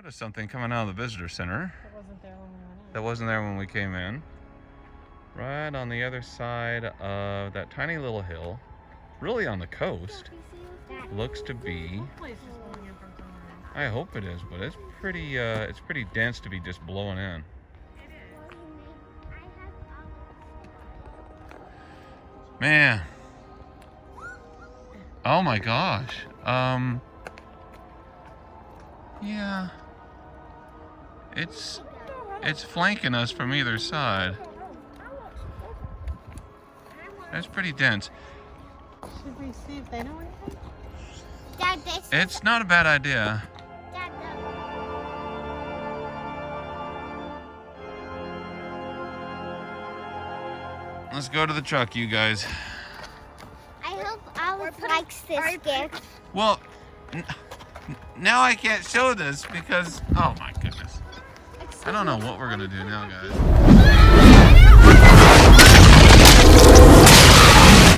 Noticed something coming out of the visitor center. That wasn't there when we went in. That wasn't there when we came in. Right on the other side of that tiny little hill, really on the coast, looks to be. Place is blowing in from somewhere. I hope it is, but it's pretty dense to be just blowing in. Man. Oh my gosh. Yeah. It's flanking us from either side. That's pretty dense. Should we see if they know anything? Dad, It's not a bad idea. Dad, Let's go to the truck, you guys. I hope Alex likes this gift. Well, now I can't show this because, oh my goodness. I don't know what we're gonna do now, guys.